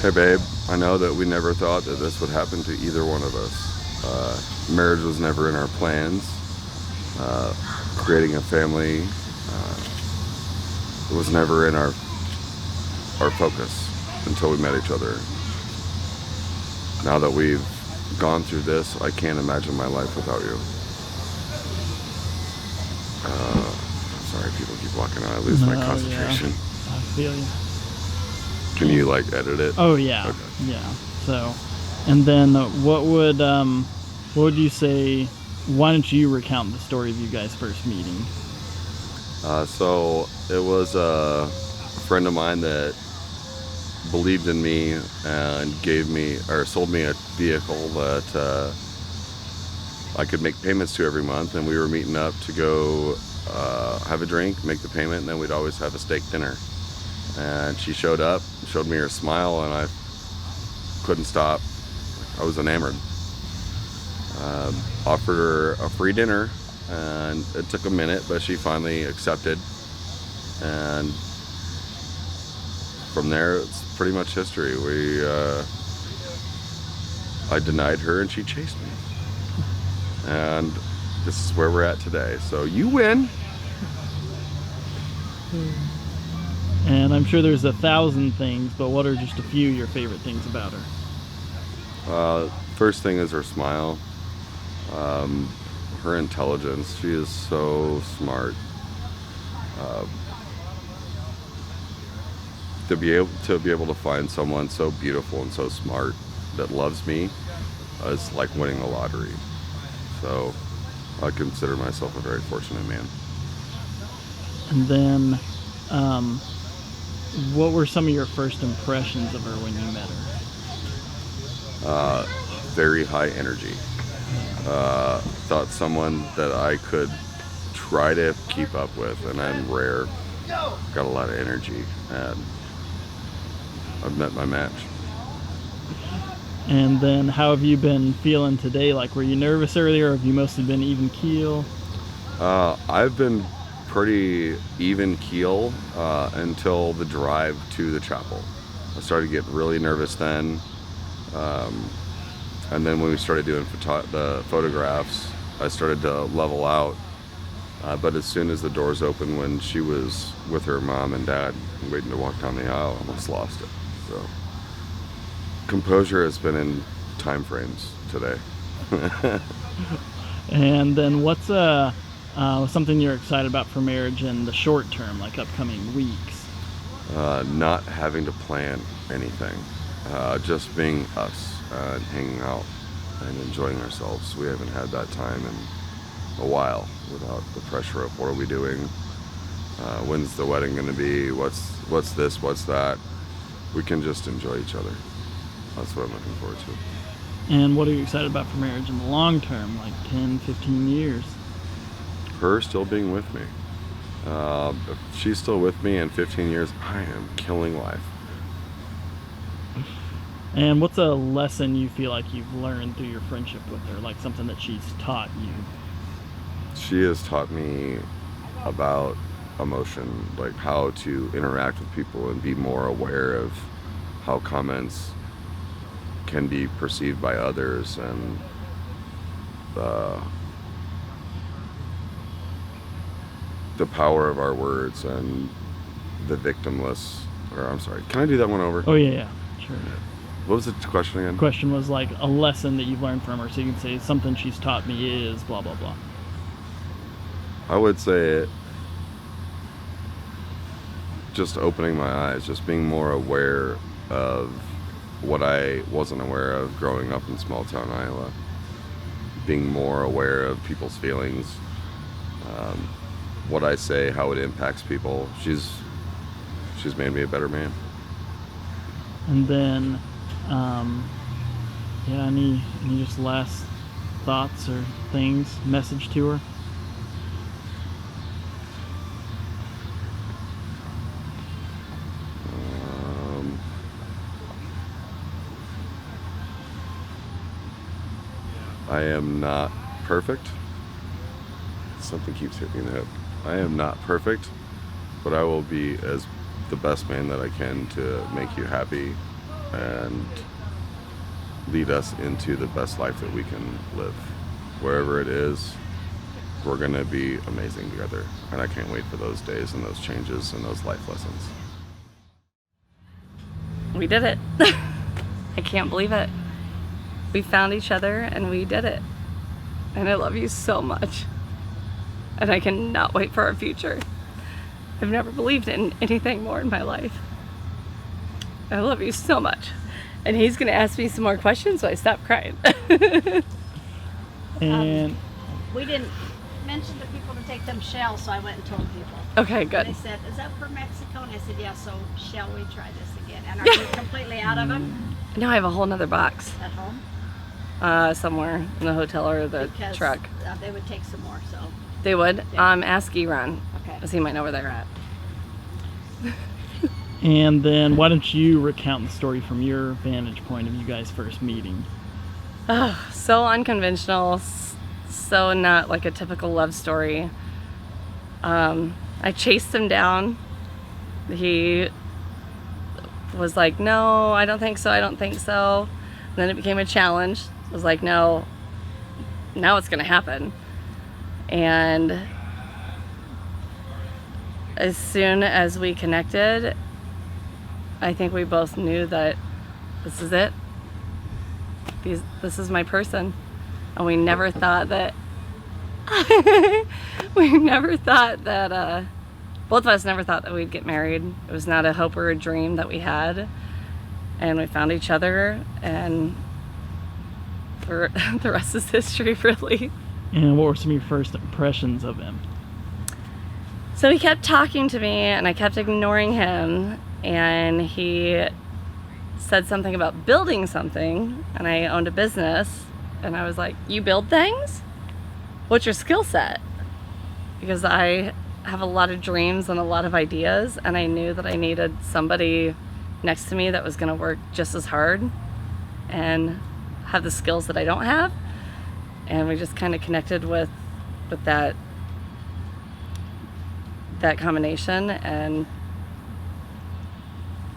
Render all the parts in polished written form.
Hey babe, I know that we never thought that this would happen to either one of us. Marriage was never in our plans. Creating a family was never in our focus until we met each other. Now that we've gone through this, I can't imagine my life without you. Sorry, people keep walking out. I lose my concentration. Yeah. I feel you. Can you like edit it? Oh yeah, Okay. yeah. So, and then what would you say? Why don't you recount the story of you guys first meeting? So it was a friend of mine that believed in me and gave me or sold me a vehicle that I could make payments to every month, and we were meeting up to go have a drink, make the payment, and then we'd always have a steak dinner. And she showed up, showed me her smile, and I couldn't stop. I was enamored. Offered her a free dinner, and it took a minute, but she finally accepted. And from there, it's pretty much history. I denied her, and she chased me. And this is where we're at today. So you win. And I'm sure there's 1,000 things, but what are just a few of your favorite things about her? First thing is her smile. Her intelligence. She is so smart. To be able to find someone so beautiful and so smart that loves me is like winning the lottery. So I consider myself a very fortunate man. And then, what were some of your first impressions of her when you met her? Very high energy. Thought someone that I could try to keep up with, and I'm rare. Got a lot of energy, and I've met my match. And then, how have you been feeling today? Like, were you nervous earlier, or have you mostly been even keel? I've been pretty even keel until the drive to the chapel. I started getting really nervous then. And then when we started doing the photographs, I started to level out. But as soon as the doors opened, when she was with her mom and dad waiting to walk down the aisle, I almost lost it. So composure has been in time frames today. And then what's something you're excited about for marriage in the short term, like upcoming weeks? Not having to plan anything. Just being us and hanging out and enjoying ourselves. We haven't had that time in a while without the pressure of what are we doing? When's the wedding going to be? What's this? What's that? We can just enjoy each other. That's what I'm looking forward to. And what are you excited about for marriage in the long term, like 10, 15 years? Her still being with me. If she's still with me in 15 years, I am killing life. And what's a lesson you feel like you've learned through your friendship with her, like something that she's taught you? She has taught me about emotion, like how to interact with people and be more aware of how comments can be perceived by others, and the power of our words and the victimless, or I'm sorry, can I do that one over? Oh yeah, sure. What was the question again? The question was like a lesson that you've learned from her, so you can say something she's taught me is blah blah blah. I would say just opening my eyes, just being more aware of what I wasn't aware of growing up in small town Iowa. Being more aware of people's feelings, what I say, how it impacts people. She's made me a better man. And then, any just last thoughts or things, message to her? I am not perfect. Something keeps hitting me in the hip. I am not perfect, but I will be as the best man that I can to make you happy and lead us into the best life that we can live. Wherever it is, we're going to be amazing together. And I can't wait for those days and those changes and those life lessons. We did it. I can't believe it. We found each other and we did it. And I love you so much. And I cannot wait for our future. I've never believed in anything more in my life. I love you so much. And he's gonna ask me some more questions, so I stop crying. And we didn't mention to people to take them shells, so I went and told people. Okay, good. And they said, "Is that for Mexico?" And I said, "Yeah." So shall we try this again? And are you completely out of them Now I have a whole nother box at home? somewhere in the hotel or the Because truck. they would take some more. So They would. Yeah. Ask Eron, okay. because he might know where they're at. and then why don't you recount the story from your vantage point of you guys first meeting? Oh, so unconventional, so not like a typical love story. I chased him down. He was like, "No, I don't think so, I don't think so." And then it became a challenge. I was like, "No, now it's gonna happen." And as soon as we connected, I think we both knew that this is it. This is my person. And we never thought that both of us never thought that we'd get married. It was not a hope or a dream that we had. And we found each other, and the rest is history, really. And what were some of your first impressions of him? So he kept talking to me, and I kept ignoring him, and he said something about building something, and I owned a business, and I was like, "You build things? What's your skill set?" Because I have a lot of dreams and a lot of ideas, and I knew that I needed somebody next to me that was going to work just as hard and have the skills that I don't have. And we just kind of connected with that combination, and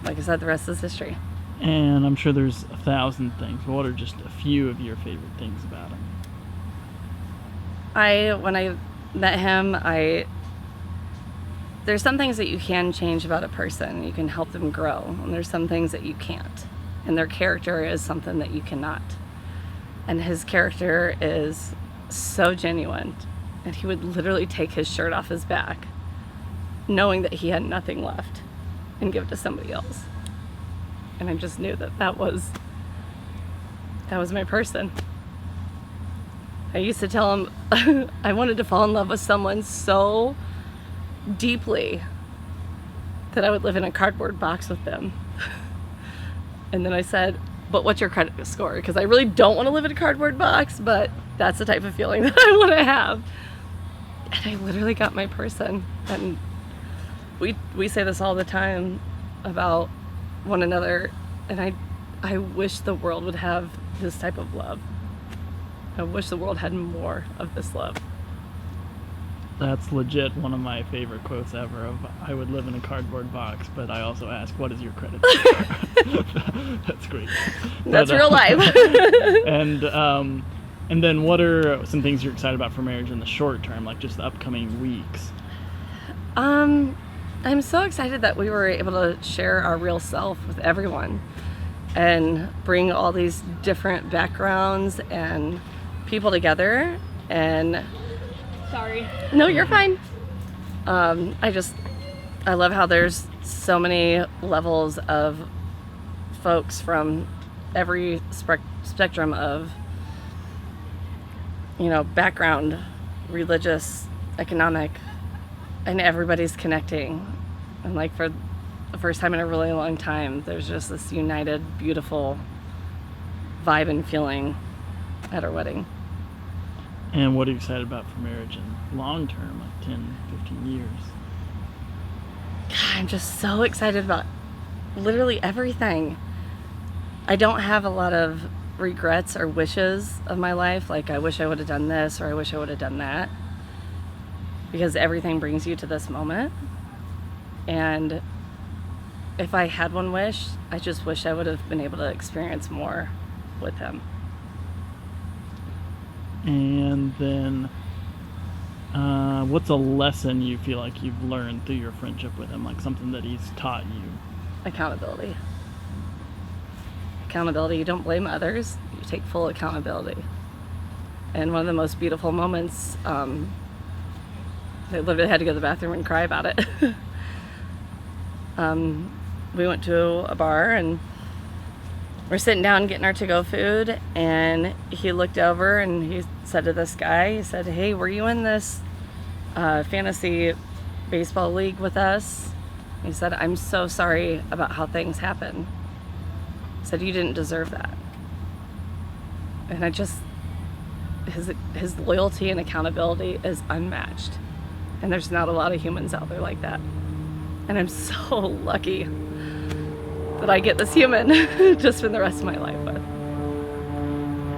like I said, the rest is history. And I'm sure there's 1,000 things, but what are just a few of your favorite things about him? When I met him, there's some things that you can change about a person. You can help them grow, and there's some things that you can't. And their character is something that you cannot. And his character is so genuine. And he would literally take his shirt off his back, knowing that he had nothing left, and give it to somebody else. And I just knew that was my person. I used to tell him I wanted to fall in love with someone so deeply that I would live in a cardboard box with them. And then I said, "But what's your credit score?" Because I really don't want to live in a cardboard box, but that's the type of feeling that I want to have. And I literally got my person. And we say this all the time about one another, and I wish the world would have this type of love. I wish the world had more of this love. That's legit one of my favorite quotes ever of "I would live in a cardboard box, but I also ask, what is your credit score?" That's great. That's But, real life. And then what are some things you're excited about for marriage in the short term, like just the upcoming weeks? I'm so excited that we were able to share our real self with everyone and bring all these different backgrounds and people together. And Sorry. no, you're fine. I love how there's so many levels of folks from every spectrum of, background, religious, economic, and everybody's connecting. And like for the first time in a really long time, there's just this united, beautiful vibe and feeling at our wedding. And what are you excited about for marriage in long term, like 10, 15 years? God, I'm just so excited about literally everything. I don't have a lot of regrets or wishes of my life, like I wish I would have done this or I wish I would have done that, because everything brings you to this moment. And if I had one wish, I just wish I would have been able to experience more with him. And then, what's a lesson you feel like you've learned through your friendship with him? Like something that he's taught you? Accountability. Accountability. You don't blame others. You take full accountability. And one of the most beautiful moments, I literally had to go to the bathroom and cry about it. We went to a bar and we're sitting down getting our to-go food, and he looked over and he said to this guy, he said, "Hey, were you in this fantasy baseball league with us?" He said, "I'm so sorry about how things happen." He said, "You didn't deserve that." And I just, his loyalty and accountability is unmatched. And there's not a lot of humans out there like that. And I'm so lucky that I get this human to spend the rest of my life with.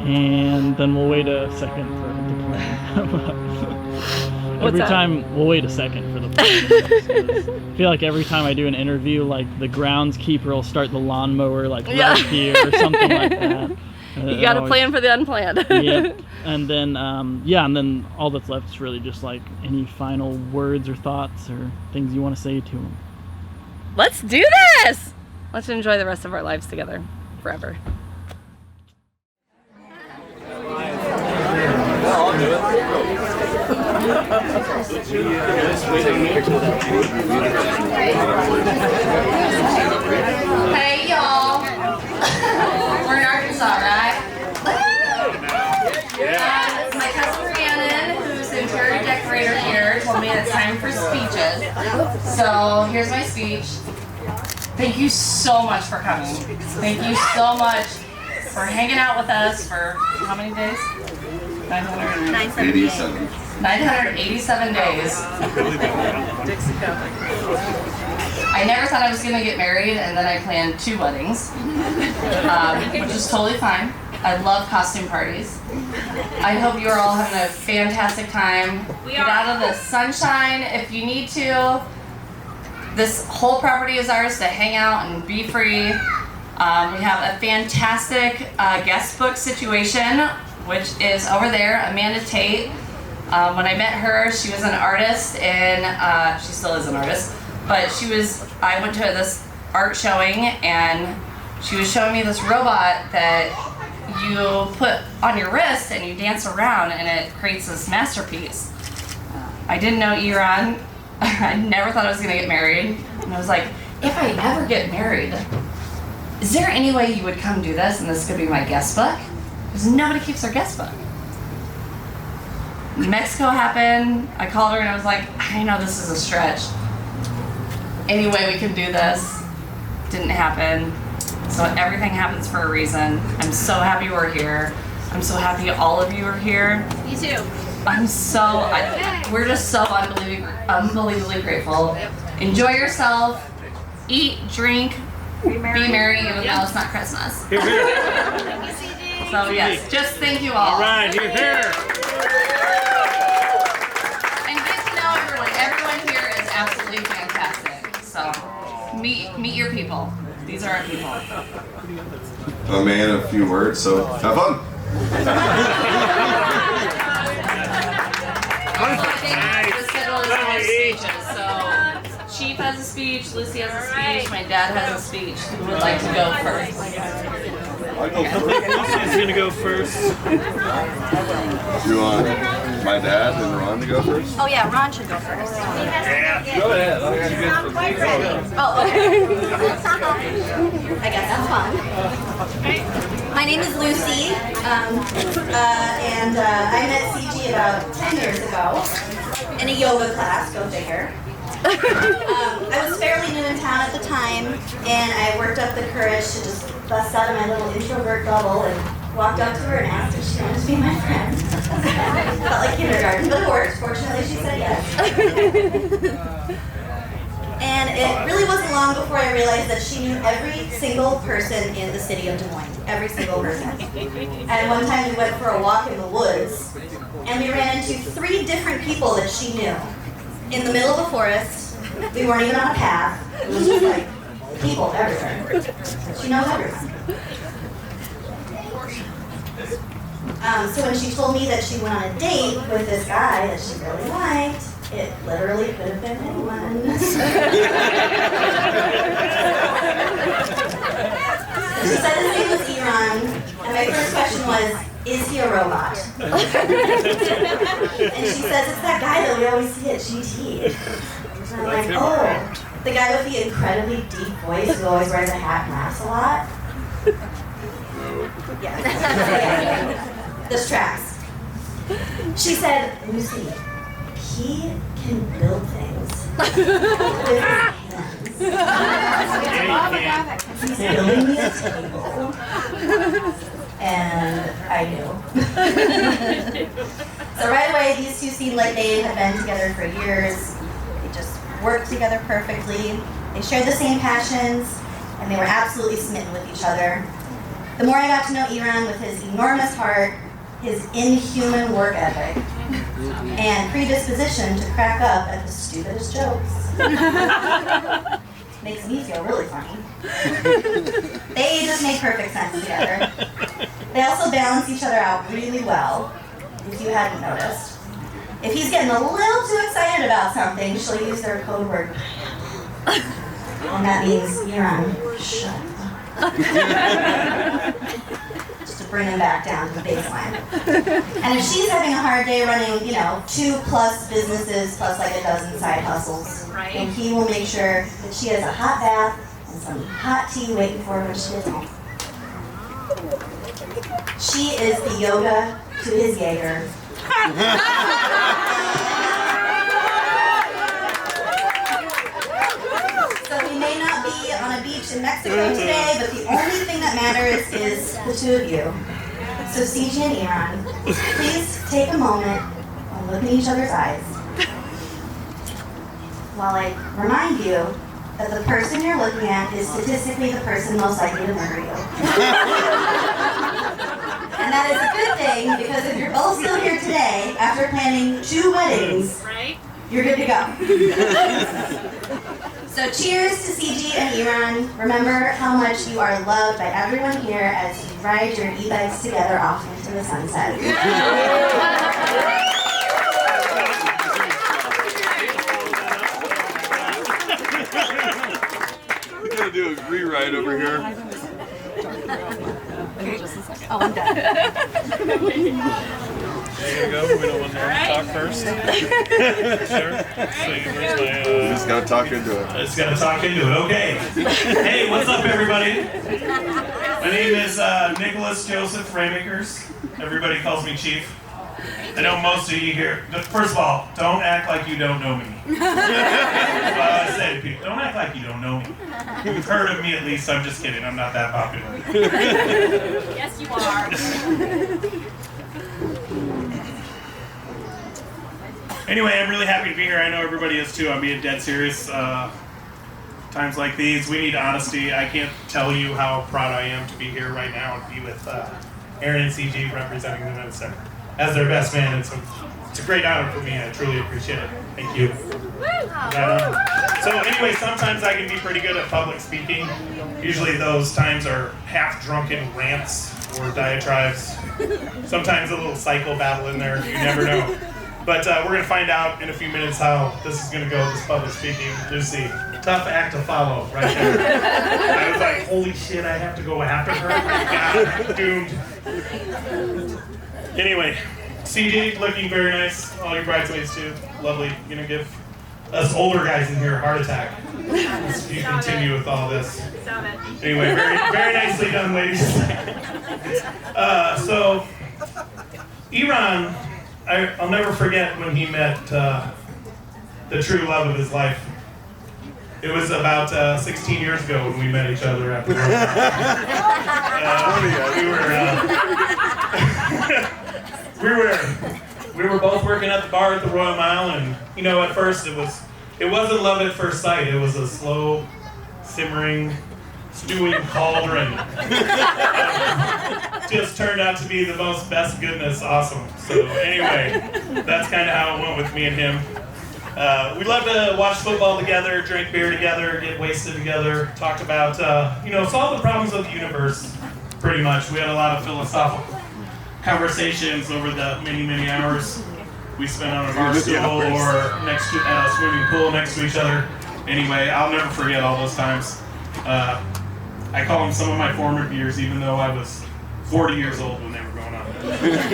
And then we'll wait a second for the plan. We'll wait a second for the plan. I feel like every time I do an interview, like the groundskeeper will start the lawnmower like right here or something like that. You got to plan for the unplanned. Yep. And then, and then all that's left is really just like any final words or thoughts or things you want to say to him. Let's do this! Let's enjoy the rest of our lives together forever. Hey y'all, we're in Arkansas, right? My cousin Rhiannon, who's the interior decorator here, told me it's time for speeches. So here's my speech. Thank you so much for coming. Thank you so much for hanging out with us for how many days? 987 days. I never thought I was going to get married, and then I planned 2 weddings, which is totally fine. I love costume parties. I hope you are all having a fantastic time. Get out of the sunshine if you need to. This whole property is ours to hang out and be free. We have a fantastic guest book situation, which is over there, Amanda Tate. When I met her, she was an artist, and she still is an artist, but I went to this art showing, and she was showing me this robot that you put on your wrist and you dance around and it creates this masterpiece. I didn't know Eron. I never thought I was gonna get married. And I was like, if I ever get married, is there any way you would come do this and this could be my guest book? Because nobody keeps their guest book. Mexico happened. I called her and I was like, I know this is a stretch. Any way we can do this? Didn't happen. So everything happens for a reason. I'm so happy we're here. I'm so happy all of you are here. Me too. We're just so unbelievably grateful. Enjoy yourself. Eat, drink, be merry, even though it's not Christmas. Thank you, Ciji. So yes, just thank you all. All right, here. And get to know everyone. Everyone here is absolutely fantastic. So meet your people. These are our people. A man, a few words, so have fun. I think the schedule is all speeches. So Chief has a speech, Lucy has a speech, my dad has a speech. Who would like to go first? Lucy's gonna go first. You want my dad and Ron to go first? Oh yeah, Ron should go first. Go ahead. I'm quite ready. Oh, okay. I guess that's fun. My name is Lucy, and I met Ciji about 10 years ago in a yoga class, go figure. I was fairly new in town at the time, and I worked up the courage to just bust out of my little introvert bubble and walked up to her and asked if she wanted to be my friend. Felt like kindergarten, but it worked. Fortunately, she said yes. And it really wasn't long before I realized that she knew every single person in the city of Des Moines. Every single person. And one time we went for a walk in the woods, and we ran into 3 different people that she knew. In the middle of a forest, we weren't even on a path. It was just like people everywhere. She knows everyone. So when she told me that she went on a date with this guy that she really liked, it literally could have been anyone. She said his name was Eron, and my first question was, is he a robot? And she says, it's that guy that we always see at GT. And I'm like, oh, the guy with the incredibly deep voice who always wears a hat and laughs a lot? Yeah. This tracks. She said, Lucy, he can build things with his hands. He's building me a table. And I knew. So right away, these two seemed like they had been together for years. They just worked together perfectly. They shared the same passions, and they were absolutely smitten with each other. The more I got to know Eron with his enormous heart, his inhuman work ethic, and predisposition to crack up at the stupidest jokes. Makes me feel really funny. They just make perfect sense together. They also balance each other out really well, if you hadn't noticed. If he's getting a little too excited about something, she'll use their code word, and that means, Eron, shut up. Just to bring him back down to the baseline. And if she's having a hard day running, 2+ businesses plus like a dozen side hustles, then he will make sure that she has a hot bath and some hot tea waiting for her when she gets home. She is the yoga to his Jaeger. So we may not be on a beach in Mexico today, but the only thing that matters is the two of you. So Ciji and Eron, please take a moment and look in each other's eyes while I remind you that the person you're looking at is statistically the person most likely to murder you. And that is a good thing, because if you're both still here today, after planning 2 weddings, you're good to go. So cheers to Ciji and Eron. Remember how much you are loved by everyone here as you ride your e-bikes together off into the sunset. We're gonna do a rewrite over here. Oh, I'm done. There you go. We don't want to talk first. Sure. So here's my. Just gotta talk into it. I just gotta talk into it. Okay. Hey, what's up, everybody? My name is Nicholas Joseph Ramakers. Everybody calls me Chief. I know most of you here. First of all, don't act like you don't know me. That's what I say to people. Don't act like you don't know me. You've heard of me at least. I'm just kidding. I'm not that popular. Yes, you are. Anyway, I'm really happy to be here. I know everybody is too. I'm being dead serious. Times like these, we need honesty. I can't tell you how proud I am to be here right now and be with Eron and Ciji representing the Men's Center as their best man. It's a great honor for me. I truly appreciate it. Thank you. So anyway, sometimes I can be pretty good at public speaking. Usually those times are half-drunken rants or diatribes. Sometimes a little cycle battle in there. You never know. But we're going to find out in a few minutes how this is going to go, this public speaking. Lucy, tough act to follow right there. I was like, holy shit, I have to go after her? God, doomed. Anyway, Ciji, looking very nice. All your bridesmaids too. Lovely. You're going to give us older guys in here a heart attack if you continue with all this. Anyway, very, very nicely done, ladies. So, Eron, I'll never forget when he met the true love of his life. It was about 16 years ago when we met each other at the we were both working at the bar at the Royal Mile, and at first it wasn't love at first sight. It was a slow, simmering, stewing cauldron. Just turned out to be the most best goodness awesome. So anyway, that's kind of how it went with me and him. We love to watch football together, drink beer together, get wasted together, talk about, solve the problems of the universe, pretty much. We had a lot of philosophical conversations over the many, many hours we spent on a bar stool or next to a swimming pool next to each other. Anyway, I'll never forget all those times. I call them some of my formative years, even though I was 40 years old when they were going on.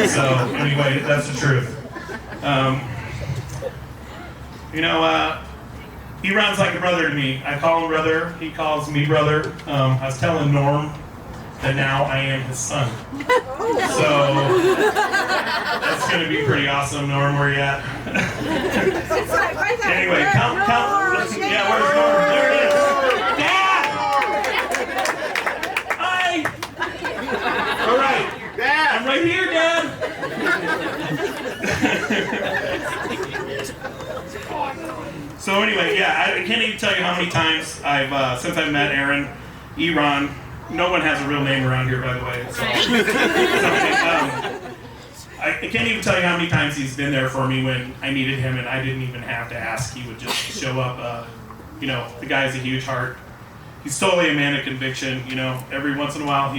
So anyway, that's the truth. Eron's like a brother to me. I call him brother. He calls me brother. I was telling Norm that now I am his son. So that's going to be pretty awesome. Norm, where you at? Anyway, count. Yeah, where's Norm? There it is. Dad! Hi! All right. Dad! I'm right here, Dad! So anyway, yeah, I can't even tell you how many times I've, since I've met Eron, no one has a real name around here, by the way. So, I can't even tell you how many times he's been there for me when I needed him and I didn't even have to ask. He would just show up. The guy has a huge heart. He's totally a man of conviction. Every once in a while,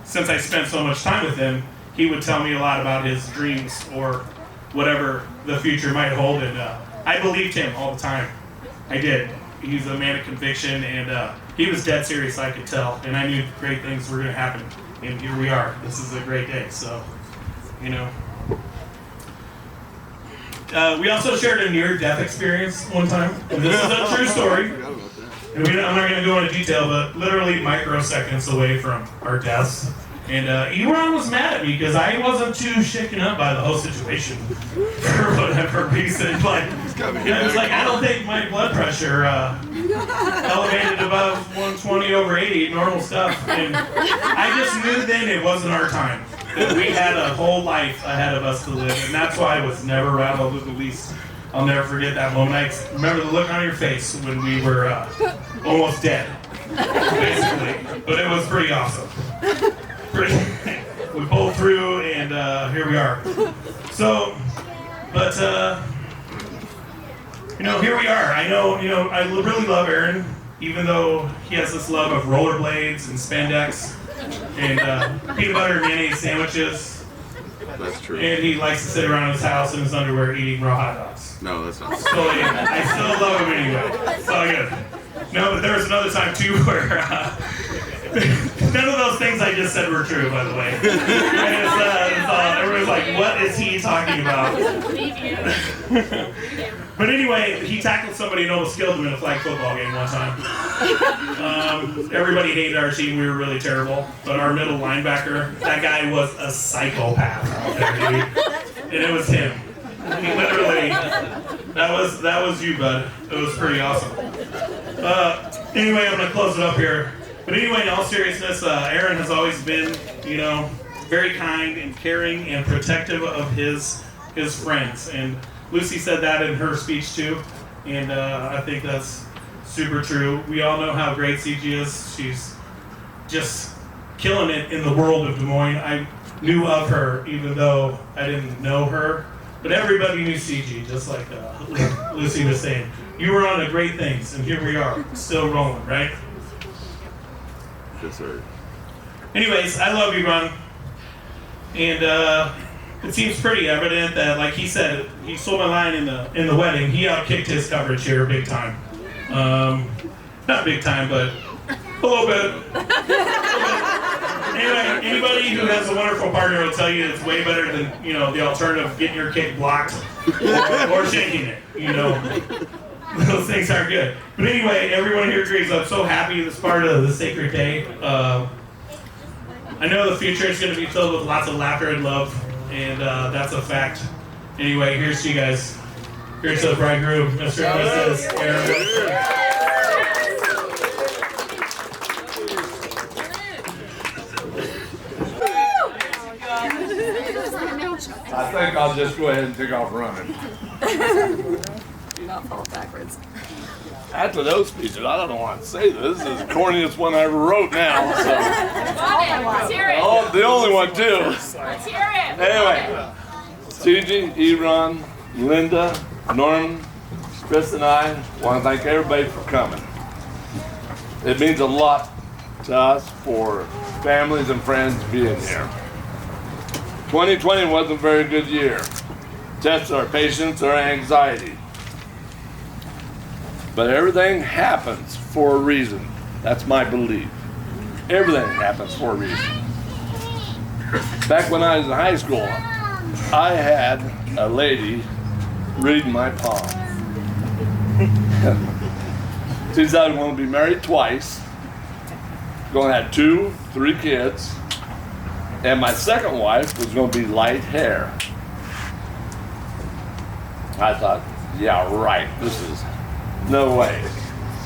since I spent so much time with him, he would tell me a lot about his dreams or whatever the future might hold. And I believed him all the time. I did. He's a man of conviction, and he was dead serious, I could tell. And I knew great things were going to happen. And here we are. This is a great day. So, we also shared a near-death experience one time. And this is a true story. And I'm not going to go into detail, but literally microseconds away from our deaths. And Eron was mad at me because I wasn't too shaken up by the whole situation for whatever reason. But it was like, I don't think my blood pressure elevated above 120 over 80, normal stuff. And I just knew then it wasn't our time. That we had a whole life ahead of us to live. And that's why I was never rattled in the least. I'll never forget that moment. I remember the look on your face when we were almost dead, basically. But it was pretty awesome. We pulled through, and here we are. So, but here we are. I know, I really love Eron, even though he has this love of rollerblades and spandex and peanut butter and mayonnaise sandwiches. That's true. And he likes to sit around his house in his underwear eating raw hot dogs. No, that's not. So yeah, I still love him anyway. It's all good. No, but there was another time too where none of those things I just said were true, by the way. Everyone's like, what is he talking about? But anyway, he tackled somebody and almost killed him in a flag football game one time. Everybody hated our team. We were really terrible. But our middle linebacker, that guy was a psychopath out there, dude. And it was him. He literally, that was you, bud. It was pretty awesome. Anyway, I'm going to close it up here. But anyway, in all seriousness, Eron has always been, very kind and caring and protective of his friends. And Lucy said that in her speech too, and I think that's super true. We all know how great Ciji is. She's just killing it in the world of Des Moines. I knew of her even though I didn't know her, but everybody knew Ciji, just like Lucy was saying. You were on to great things, and here we are, still rolling, right? Yes, sir. Anyways, I love you, Ron. And it seems pretty evident that, like he said, he stole my line in the wedding. He outkicked his coverage here big time. Not big time, but a little bit. Anyway, anybody who has a wonderful partner will tell you it's way better than the alternative of getting your kick blocked or shaking it. Those things aren't good. But anyway, everyone here agrees. I'm so happy this part of the sacred day. I know the future is going to be filled with lots of laughter and love, and that's a fact. Anyway, here's to you guys. Here's to the bridegroom, Mr. and Mrs. Eron. I think I'll just go ahead and take off running. Do not fall backwards. After those speeches, I don't know what to say. This is the corniest one I ever wrote now. So. Let's hear it. Oh, the only one too. Let's hear it. Anyway, Ciji, Eron, Linda, Norman, Chris and I want to thank everybody for coming. It means a lot to us for families and friends being here. 2020 wasn't a very good year. Tests our patience, our anxiety. But everything happens for a reason. That's my belief. Everything happens for a reason. Back when I was in high school, I had a lady reading my palm. She said I was going to be married twice, going to have 2, 3 kids, and my second wife was going to be light hair. I thought, yeah, right, this is no way.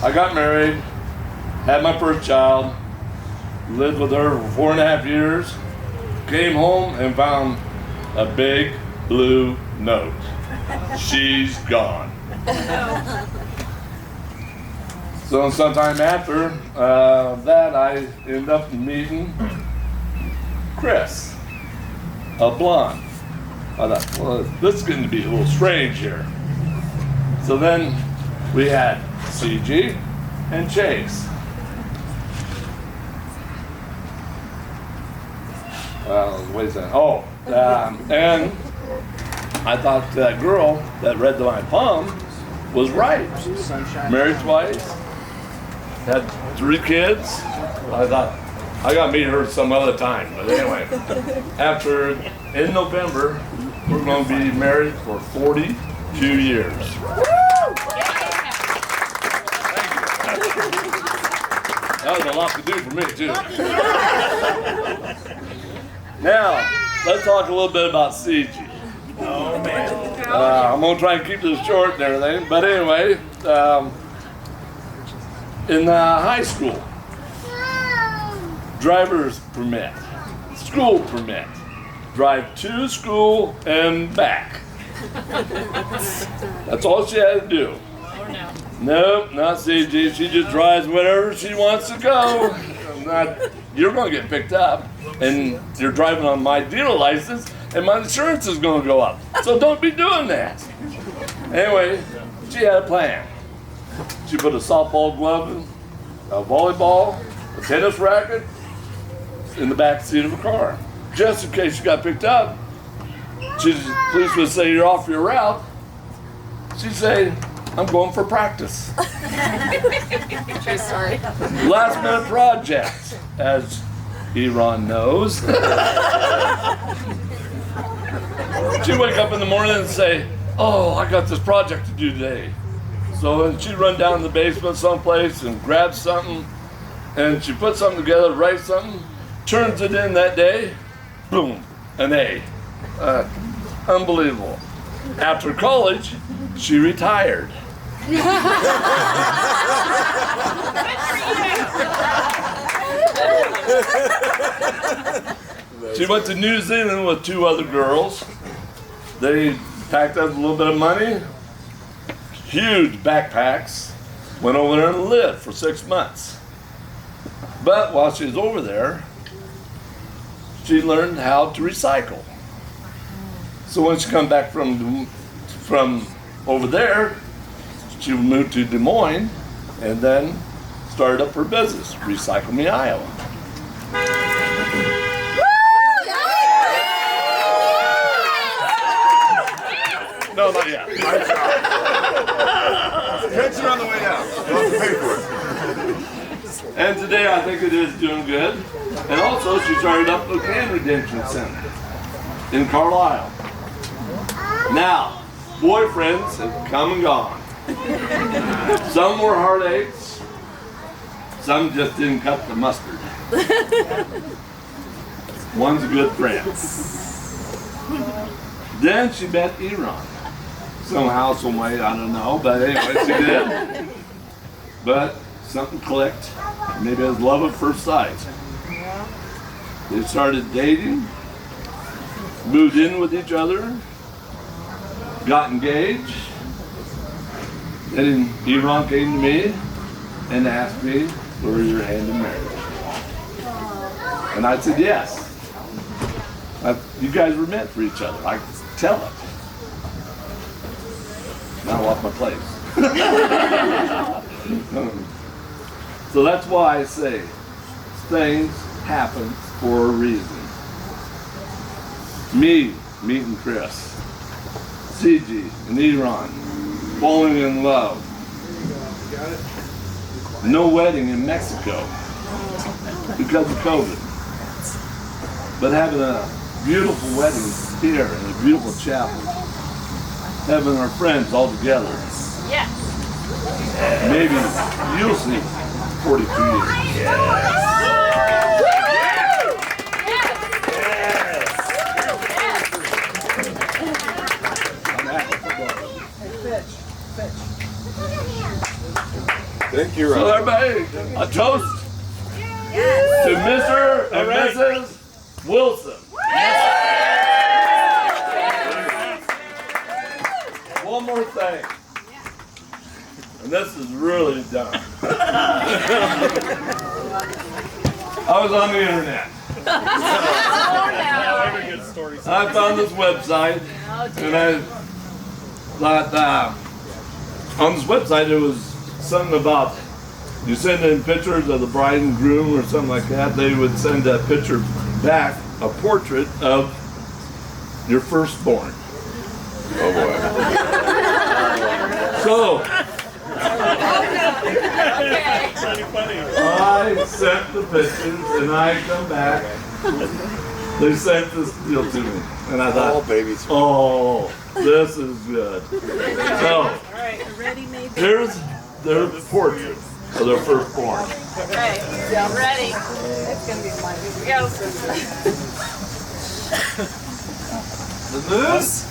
I got married, had my first child, lived with her for 4.5 years, came home and found a big blue note. She's gone. So sometime after that, I ended up meeting Chris, a blonde. I thought, well, this is going to be a little strange here. So then we had Ciji and Chase. Wait a second. Oh, and I thought that girl that read my palm was right. Married twice, had 3 kids. I thought I gotta meet her some other time. But anyway, in November, we're going to be married for 42 years. That was a lot to do for me too. Now, let's talk a little bit about Ciji. Oh man. I'm going to try and keep this short and everything, but anyway, in high school, driver's permit, school permit, drive to school and back. That's all she had to do. Nope, not Ciji. She just drives wherever she wants to go. You're going to get picked up, and you're driving on my dealer license, and my insurance is going to go up. So don't be doing that. Anyway, she had a plan. She put a softball glove, a volleyball, a tennis racket in the back seat of a car, just in case she got picked up. Police would say, you're off your route. She'd say, I'm going for practice. True story. Last minute project, as Eron knows. She'd wake up in the morning and say, oh, I got this project to do today. So she'd run down to the basement someplace and grab something, and she put something together, write something, turns it in that day, boom, an A. Unbelievable. After college, she retired. She went to New Zealand with 2 other girls. They packed up a little bit of money, huge backpacks, went over there and lived for 6 months. But while she was over there, she learned how to recycle. So when she come back from over there, she moved to Des Moines and then started up her business, Recycle Me Iowa. No, not yet. Pension on the way down. You'll have to pay for it. And today I think it is doing good. And also she started up a Can Redemption Center in Carlisle. Now, boyfriends have come and gone. Some were heartaches, some just didn't cut the mustard. One's a good friend. Then she met Eron. Somehow, some way, I don't know, but anyway, she did. But something clicked. Maybe it was love at first sight. They started dating, moved in with each other, got engaged. Then Eron came to me and asked me, where's your hand in marriage? And I said, yes. You guys were meant for each other. I could tell it. Now I'm off my place. So that's why I say things happen for a reason. Me meeting Chris, Ciji and Eron, falling in love. No wedding in Mexico because of COVID. But having a beautiful wedding here in a beautiful chapel. Having our friends all together. Yeah. Maybe you'll see 42 years. Thank you, So Ron. everybody, a toast to Mr. and Mrs. Wilson. One more thing, and this is really dumb. I was on the internet. I found this website, and I thought on this website it was something about you send in pictures of the bride and groom or something like that. They would send that picture back, a portrait of your firstborn. Oh boy. So Funny. I sent the pictures and I come back. They sent this deal to me. And I thought, All babies. oh, this is good. So here's their portrait of their firstborn. Okay, I'm ready. It's gonna be fun. Here we go. The moose?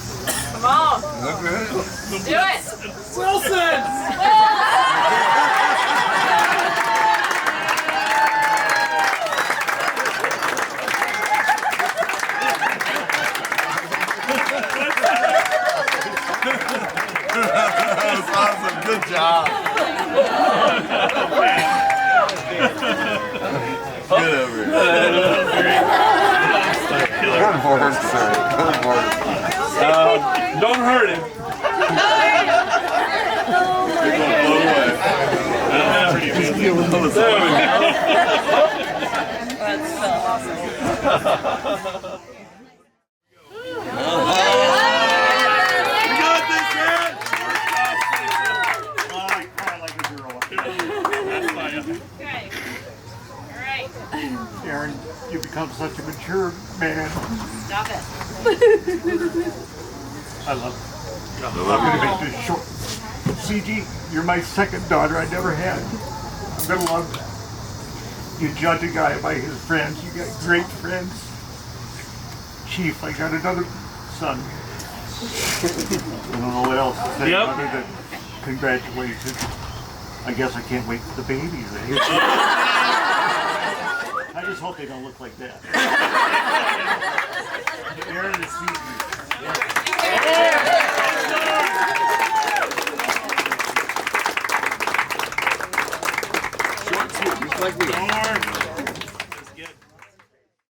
Come on. Okay. Do it. Wilson! That's awesome. Good job. Get over here. Good horse, sir. Good horse. Don't hurt him. There we go. Eron, you become such a mature man. Stop it. I love it. I'm going to make this short. Ciji, you're my second daughter I never had. I'm going to love you. Judge a guy by his friends. You got great friends. Chief, I got another son. I don't know what else to say other than congratulations. I guess I can't wait for the babies. Eh? I just hope they don't look like that. Eron and Ciji. Short, sweet, just like me.